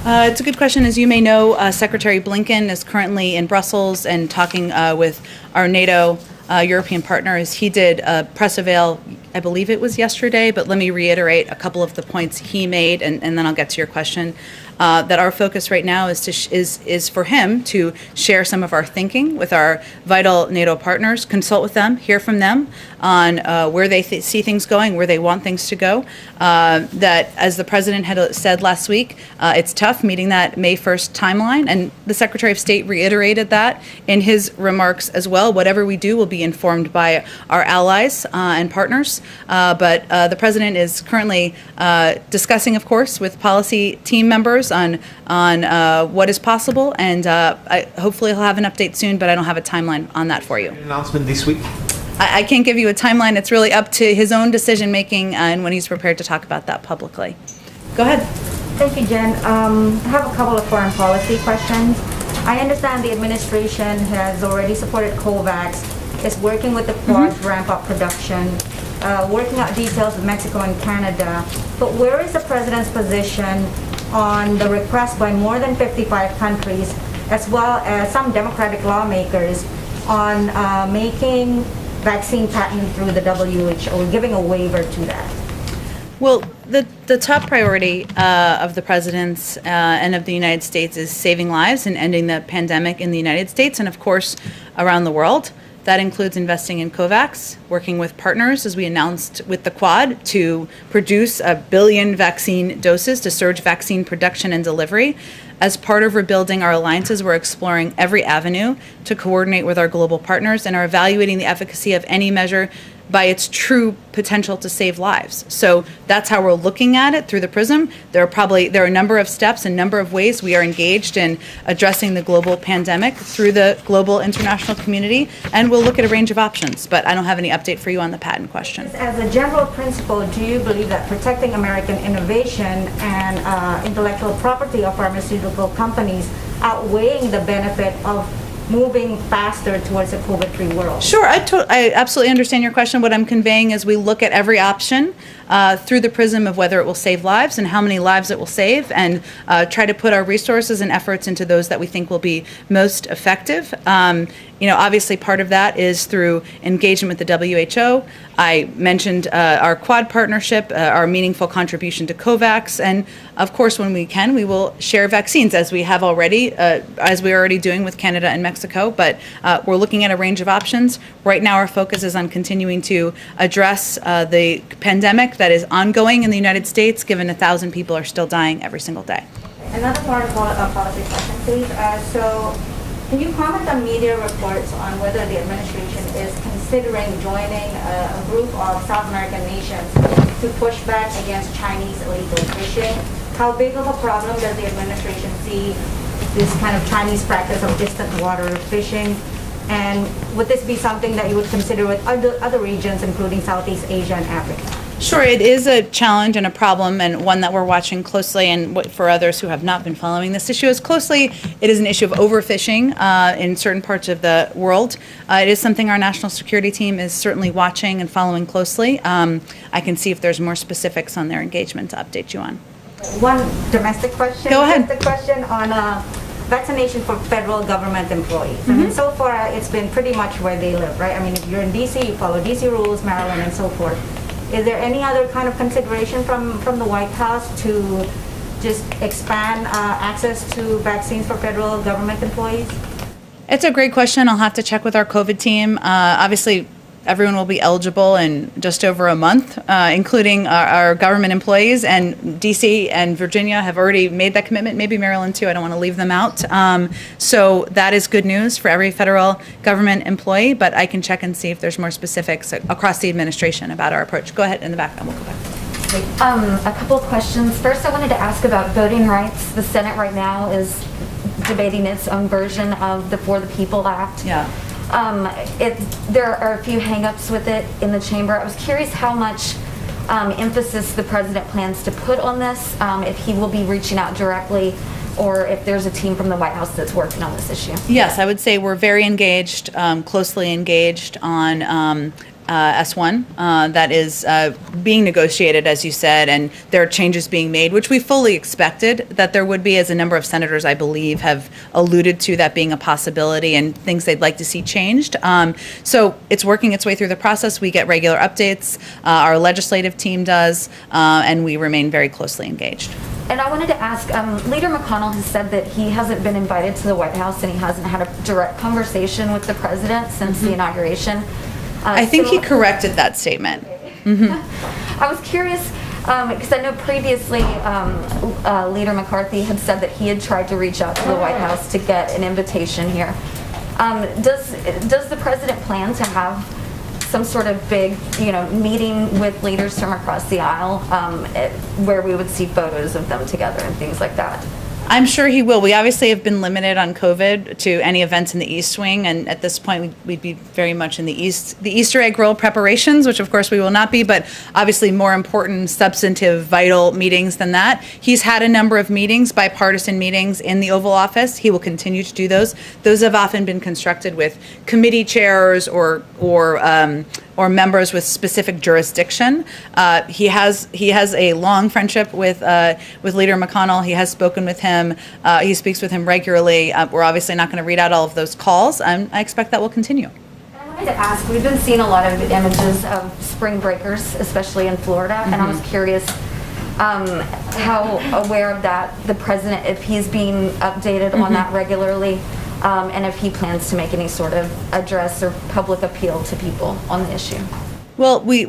It's a good question. As you may know, Secretary Blinken is currently in Brussels and talking with our NATO European partners. He did a press avail, I believe it was yesterday, but let me reiterate a couple of the points he made, and then I'll get to your question. That our focus right now is for him to share some of our thinking with our vital NATO partners, consult with them, hear from them on where they see things going, where they want things to go. That, as the president had said last week, it's tough meeting that May 1st timeline, and the Secretary of State reiterated that in his remarks as well. Whatever we do will be informed by our allies and partners, but the president is currently discussing, of course, with policy team members on what is possible, and hopefully he'll have an update soon, but I don't have a timeline on that for you. An announcement this week? I can't give you a timeline. It's really up to his own decision making and when he's prepared to talk about that publicly. Go ahead. Thank you, Jen. I have a couple of foreign policy questions. I understand the administration has already supported COVAX, is working with the Quad to ramp up production, working out details with Mexico and Canada, but where is the president's position on the request by more than 55 countries, as well as some Democratic lawmakers, on making vaccine patent through the WHO, giving a waiver to that? Well, the top priority of the president's and of the United States is saving lives and ending the pandemic in the United States and, of course, around the world. That includes investing in COVAX, working with partners, as we announced with the Quad, to produce 1 billion vaccine doses to surge vaccine production and delivery. as part of rebuilding our alliances, we're exploring every avenue to coordinate with our global partners and are evaluating the efficacy of any measure by its true potential to save lives. So that's how we're looking at it through the prism. There are a number of steps, a number of ways we are engaged in addressing the global pandemic through the global international community, and we'll look at a range of options. But I don't have any update for you on the patent question. As a general principle, do you believe that protecting American innovation and intellectual property of pharmaceutical companies outweighing the benefit of moving faster towards a COVID-free world? Sure, I absolutely understand your question. What I'm conveying is we look at every option through the prism of whether it will save lives and how many lives it will save, and try to put our resources and efforts into those that we think will be most effective. Obviously part of that is through engagement with the WHO. I mentioned our Quad partnership, our meaningful contribution to COVAX, and of course, when we can, we will share vaccines as we have already, as we're already doing with Canada and Mexico. But we're looking at a range of options. Right now, our focus is on continuing to address the pandemic that is ongoing in the United States, given 1,000 people are still dying every single day. Another foreign policy question, please. So, can you comment on media reports on whether the administration is considering joining a group of South American nations to push back against Chinese illegal fishing? How big of a problem does the administration see this kind of Chinese practice of distant water fishing? And would this be something that you would consider with other regions, including Southeast Asia and Africa? Sure, it is a challenge and a problem, and one that we're watching closely. And for others who have not been following this issue as closely, it is an issue of overfishing in certain parts of the world. It is something our national security team is certainly watching and following closely. I can see if there's more specifics on their engagement to update you on. One domestic question. Go ahead. The question on vaccination for federal government employees. I mean, so far it's been pretty much where they live, right? I mean, if you're in DC, you follow DC rules, Maryland, and so forth. Is there any other kind of consideration from the White House to just expand access to vaccines for federal government employees? It's a great question. I'll have to check with our COVID team. Obviously, everyone will be eligible in just over a month, including our government employees. And DC and Virginia have already made that commitment, maybe Maryland too. I don't want to leave them out. So that is good news for every federal government employee, but I can check and see if there's more specifics across the administration about our approach. Go ahead in the back, and we'll go back. A couple of questions. First, I wanted to ask about voting rights. The Senate right now is debating its own version of the For the People Act. Yeah. There are a few hang-ups with it in the chamber. I was curious how much emphasis the president plans to put on this, if he will be reaching out directly, or if there's a team from the White House that's working on this issue. Yes, I would say we're very engaged, closely engaged on S1 that is being negotiated, as you said, and there are changes being made, which we fully expected that there would be, as a number of senators, I believe, have alluded to that being a possibility and things they'd like to see changed. So it's working its way through the process. We get regular updates. Our legislative team does, and we remain very closely engaged. And I wanted to ask, Leader McConnell has said that he hasn't been invited to the White House and he hasn't had a direct conversation with the president since the inauguration. I think he corrected that statement. I was curious, because I know previously Leader McCarthy had said that he had tried to reach out to the White House to get an invitation here. Does the president plan to have some sort of big, meeting with leaders from across the aisle where we would see photos of them together and things like that? I'm sure he will. We obviously have been limited on COVID to any events in the East Wing, and at this point we'd be very much in the Easter egg roll preparations, which of course we will not be, but obviously more important, substantive, vital meetings than that. He's had a number of meetings, bipartisan meetings in the Oval Office. He will continue to do those. Those have often been constructed with committee chairs or members with specific jurisdiction. He has a long friendship with Leader McConnell. He has spoken with him. He speaks with him regularly. We're obviously not going to read out all of those calls. I expect that will continue. I wanted to ask, we've been seeing a lot of images of spring breakers, especially in Florida, and I was curious how aware of that the president, if he's being updated on that regularly, and if he plans to make any sort of address or public appeal to people on the issue. Well, we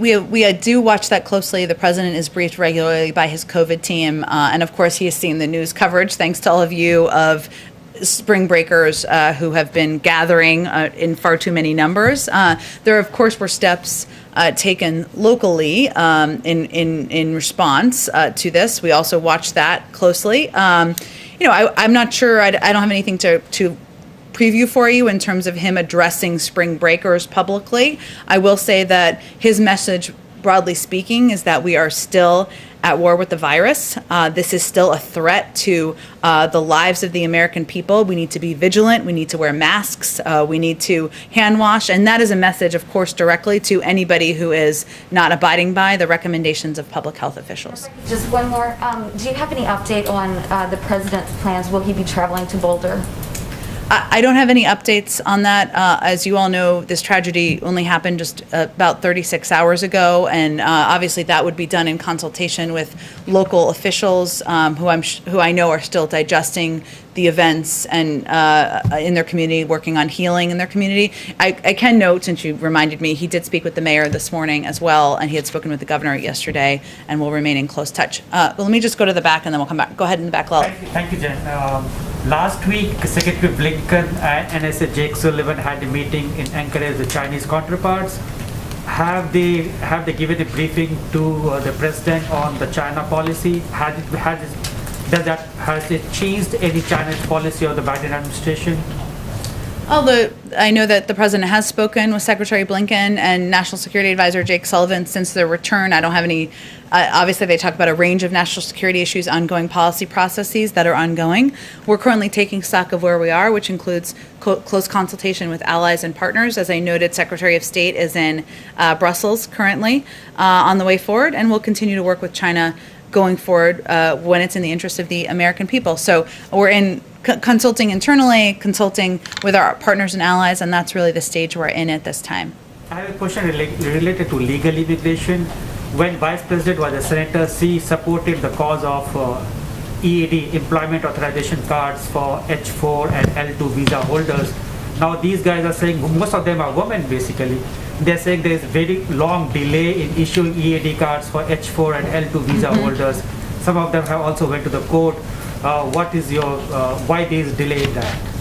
do watch that closely. The president is briefed regularly by his COVID team, and of course, he has seen the news coverage, thanks to all of you, of spring breakers who have been gathering in far too many numbers. There, of course, were steps taken locally in response to this. We also watch that closely. I'm not sure. I don't have anything to preview for you in terms of him addressing spring breakers publicly. I will say that his message, broadly speaking, is that we are still at war with the virus. This is still a threat to the lives of the American people. We need to be vigilant. We need to wear masks. We need to hand wash. And that is a message, of course, directly to anybody who is not abiding by the recommendations of public health officials. Just one more. Do you have any update on the president's plans? Will he be traveling to Boulder? I don't have any updates on that. As you all know, this tragedy only happened just about 36 hours ago, and obviously that would be done in consultation with local officials who I know are still digesting the events and in their community, working on healing in their community. I can note, since you reminded me, he did speak with the mayor this morning as well, and he had spoken with the governor yesterday, and will remain in close touch. But let me just go to the back, and then we'll come back. Go ahead in the back, Lal. Thank you, Jen. Last week, Secretary Blinken and NSA Jake Sullivan had a meeting in Anchorage with the Chinese counterparts. Have they given a briefing to the president on the China policy? Has it changed any China's policy of the Biden administration? Although I know that the president has spoken with Secretary Blinken and National Security Advisor Jake Sullivan since their return. I don't have any. Obviously, they talk about a range of national security issues, ongoing policy processes that are ongoing. We're currently taking stock of where we are, which includes close consultation with allies and partners. As I noted, Secretary of State is in Brussels currently on the way forward, and we'll continue to work with China going forward when it's in the interest of the American people. So we're in consulting internally, consulting with our partners and allies, and that's really the stage we're in at this time. I have a question related to legal immigration. When Vice President was a senator, she supported the cause of EAD, Employment Authorization Cards for H4 and L2 visa holders. Now these guys are saying, most of them are women basically, they're saying there's very long delay in issuing EAD cards for H4 and L2 visa holders. Some of them have also went to the court. What is your, why is delayed that?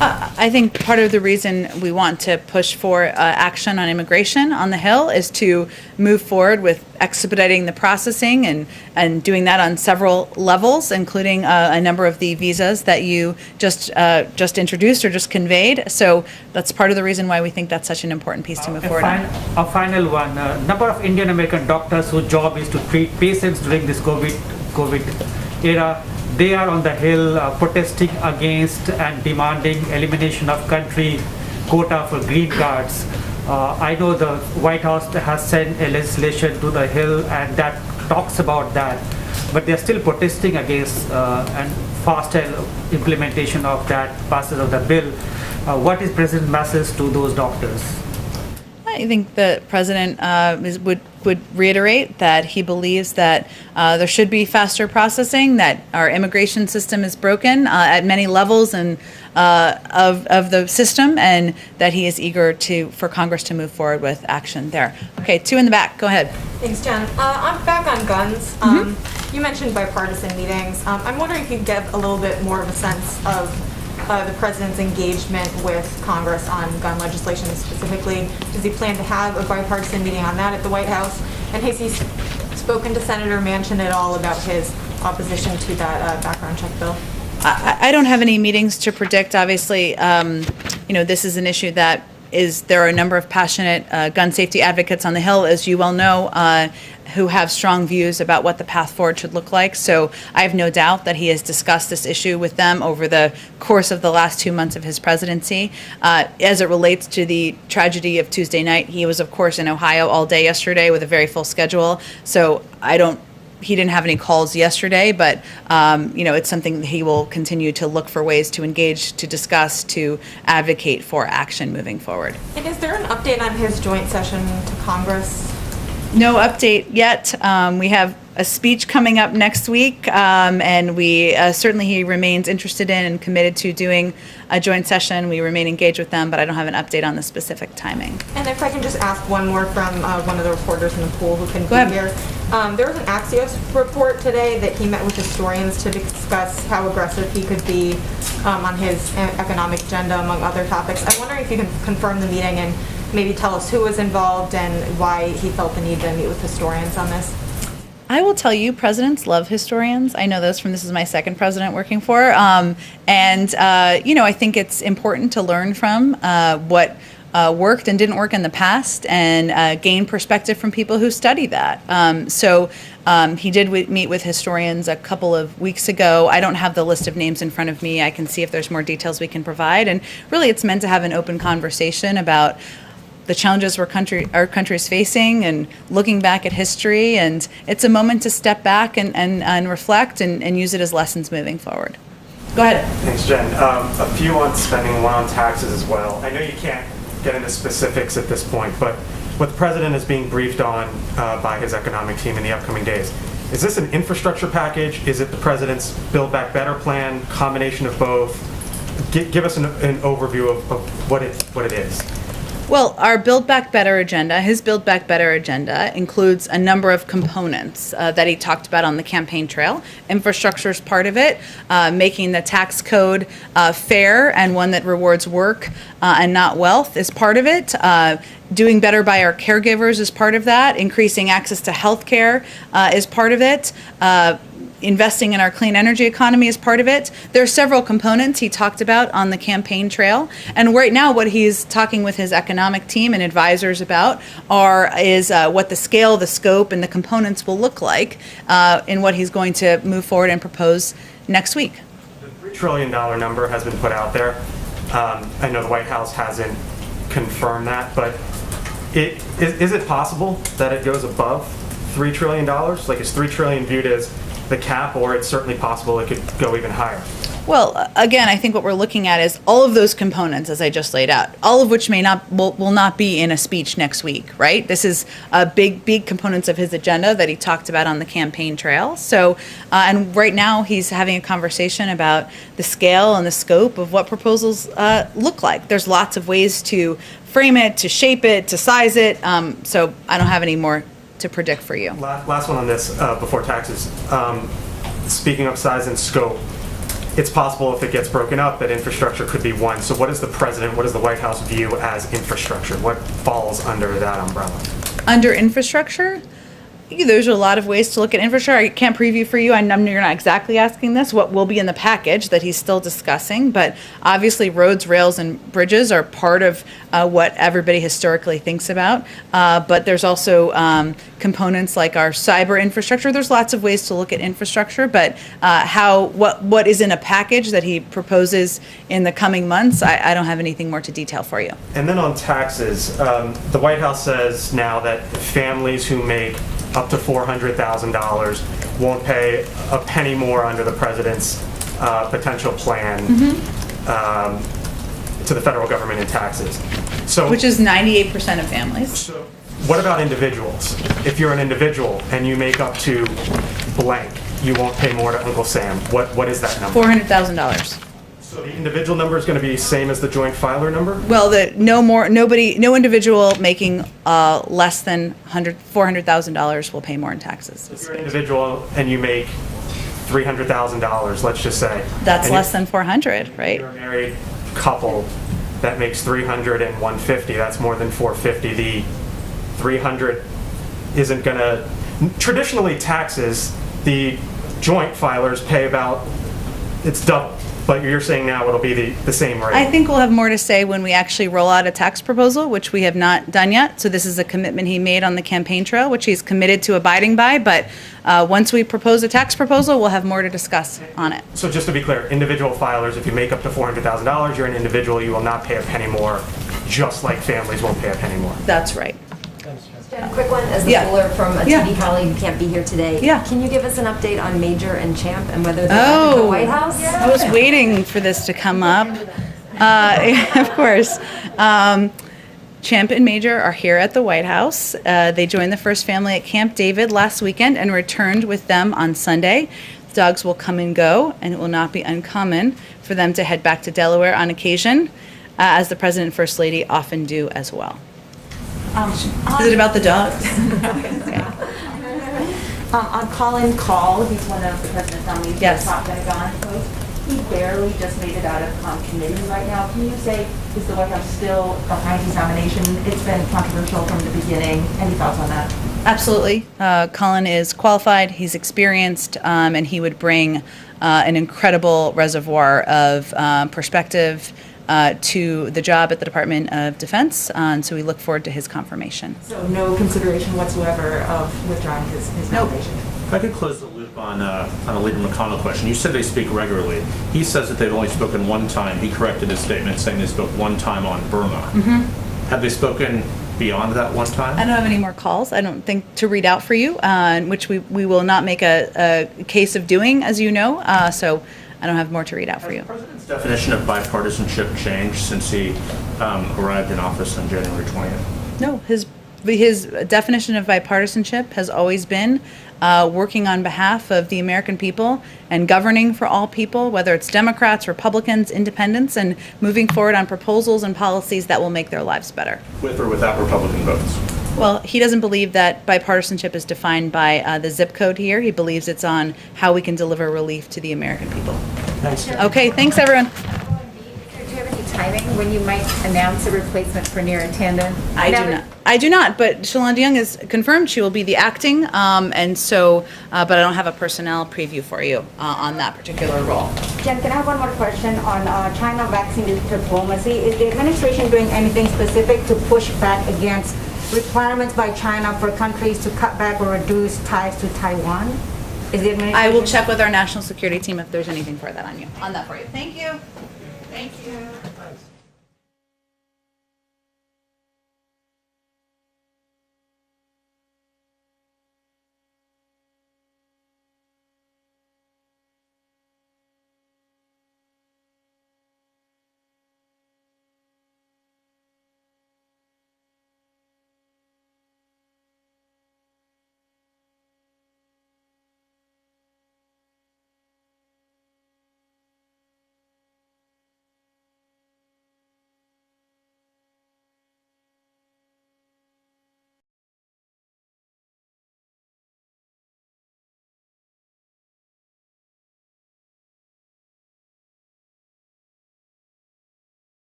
I think part of the reason we want to push for action on immigration on the Hill is to move forward with expediting the processing and doing that on several levels, including a number of the visas that you just introduced or just conveyed. So that's part of the reason why we think that's such an important piece to move forward on. A final one. Number of Indian American doctors whose job is to treat patients during this COVID era, they are on the Hill protesting against and demanding elimination of country quota for green cards. I know the White House has sent a legislation to the Hill and that talks about that, but they're still protesting against and faster implementation of that passage of the bill. What is President's message to those doctors? I think the president would reiterate that he believes that there should be faster processing, that our immigration system is broken at many levels and of the system, and that he is eager for Congress to move forward with action there. Okay, two in the back. Go ahead. Thanks, Jen. I'm back on guns. You mentioned bipartisan meetings. I'm wondering if you could give a little bit more of a sense of the president's engagement with Congress on gun legislation specifically. Does he plan to have a bipartisan meeting on that at the White House? And has he spoken to Senator Manchin at all about his opposition to that background check bill? I don't have any meetings to predict. Obviously, this is an issue that there are a number of passionate gun safety advocates on the Hill, as you well know, who have strong views about what the path forward should look like. So I have no doubt that he has discussed this issue with them over the course of the last 2 months of his presidency. As it relates to the tragedy of Tuesday night, he was, of course, in Ohio all day yesterday with a very full schedule. So he didn't have any calls yesterday, but it's something that he will continue to look for ways to engage, to discuss, to advocate for action moving forward. And is there an update on his joint session to Congress? No update yet. We have a speech coming up next week, and we certainly he remains interested in and committed to doing a joint session. We remain engaged with them, but I don't have an update on the specific timing. And if I can just ask one more from one of the reporters in the pool who couldn't Go be ahead. here. There was an Axios report today that he met with historians to discuss how aggressive he could be on his economic agenda, among other topics. I'm wondering if you can confirm the meeting and maybe tell us who was involved and why he felt the need to meet with historians on this. I will tell you, presidents love historians. I know this this is my second president working for. I think it's important to learn from what worked and didn't work in the past and gain perspective from people who study that. He did meet with historians a couple of weeks ago. I don't have the list of names in front of me. I can see if there's more details we can provide. And really, it's meant to have an open conversation about the challenges our country is facing and looking back at history. And it's a moment to step back and reflect and use it as lessons moving forward. Go ahead. Thanks, Jen. A few on spending, one on taxes as well. I know you can't get into specifics at this point, but what the president is being briefed on by his economic team in the upcoming days, is this an infrastructure package? Is it the president's Build Back Better plan, combination of both? Give us an overview of what it is. Well, our Build Back Better agenda, his Build Back Better agenda, includes a number of components that he talked about on the campaign trail. Infrastructure is part of it, making the tax code fair and one that rewards work and not wealth is part of it. Doing better by our caregivers is part of that. Increasing access to health care is part of it. Investing in our clean energy economy is part of it. There are several components he talked about on the campaign trail. And right now what he's talking with his economic team and advisors about is what the scale, the scope, and the components will look like in what he's going to move forward and propose next week. The $3 trillion number has been put out there. I know the White House hasn't confirmed that, but is it possible that it goes above $3 trillion? Like, is $3 trillion viewed as the cap, or it's certainly possible it could go even higher? Well, again, I think what we're looking at is all of those components, as I just laid out, all of which will not be in a speech next week, right? This is big components of his agenda that he talked about on the campaign trail. So, and right now he's having a conversation about the scale and the scope of what proposals look like. There's lots of ways to frame it, to shape it, to size it. So I don't have any more to predict for you. Last one on this before taxes. Speaking of size and scope, it's possible if it gets broken up that infrastructure could be one. So what does the White House view as infrastructure? What falls under that umbrella? Under infrastructure, there's a lot of ways to look at infrastructure. I can't preview for you. I know you're not exactly asking this, what will be in the package that he's still discussing, but obviously roads, rails, and bridges are part of what everybody historically thinks about. But there's also components like our cyber infrastructure. There's lots of ways to look at infrastructure, but what is in a package that he proposes in the coming months, I don't have anything more to detail for you. And then on taxes, the White House says now that families who make up to $400,000 won't pay a penny more under the president's potential plan to the federal government in taxes. So, which is 98% of families. So what about individuals? If you're an individual and you make up to blank, you won't pay more to Uncle Sam. What is that number? $400,000. So the individual number is going to be same as the joint filer number? Well, no individual making less than $400,000 will pay more in taxes. If you're an individual and you make $300,000, let's just say. That's less than 400, right? You're a married couple that makes 300 and 150. That's more than 450. The 300 isn't going to. Traditionally, taxes, the joint filers pay about, it's double. But you're saying now it'll be the same rate. I think we'll have more to say when we actually roll out a tax proposal, which we have not done yet. So this is a commitment he made on the campaign trail, which he's committed to abiding by. But once we propose a tax proposal, we'll have more to discuss on it. So just to be clear, individual filers, if you make up to $400,000, you're an individual, you will not pay a penny more, just like families won't pay a penny more. That's right. A quick one, as the puller from a TV colleague who can't be here today. Can you give us an update on Major and Champ and whether they're at the White House? I was waiting for this to come up. Of course. Champ and Major are here at the White House. They joined the first family at Camp David last weekend and returned with them on Sunday. The dogs will come and go, and it will not be uncommon for them to head back to Delaware on occasion, as the President and First Lady often do as well. Is it about the dogs? On Colin Call, he's one of the president's nominees for the Yes. top Pentagon post. He barely just made it out of committee right now. Can you say, is the White House still behind his nomination? It's been controversial from the beginning. Any thoughts on that? Absolutely. Colin is qualified, he's experienced, and he would bring an incredible reservoir of perspective to the job at the Department of Defense, and so we look forward to his confirmation. So no consideration whatsoever of withdrawing his nomination? If I could close the loop on a Leader McConnell question. You said they speak regularly. He says that they've only spoken one time. He corrected his statement saying they spoke one time on Burma. Have they spoken beyond that one time? I don't have any more calls, I don't think, to read out for you, in which we will not make a case of doing, as you know, so I don't have more to read out for you. Has the President's definition of bipartisanship changed since he arrived in office on January 20th? No, his definition of bipartisanship has always been working on behalf of the American people and governing for all people, whether it's Democrats, Republicans, independents, and moving forward on proposals and policies that will make their lives better. With or without Republican votes? Well, he doesn't believe that bipartisanship is defined by the zip code here. He believes it's on how we can deliver relief to the American people. Thanks. Okay, thanks, everyone. Do you have any timing when you might announce a replacement for Neera Tanden? I do not, but Shalonda Young is confirmed. She will be the acting, and so, but I don't have a personnel preview for you on that particular role. Jen, can I have one more question on China vaccine diplomacy? Is the administration doing anything specific to push back against requirements by China for countries to cut back or reduce ties to Taiwan? Is the administration? I will check with our national security team if there's anything for that on that for you. Thank you. Thank you.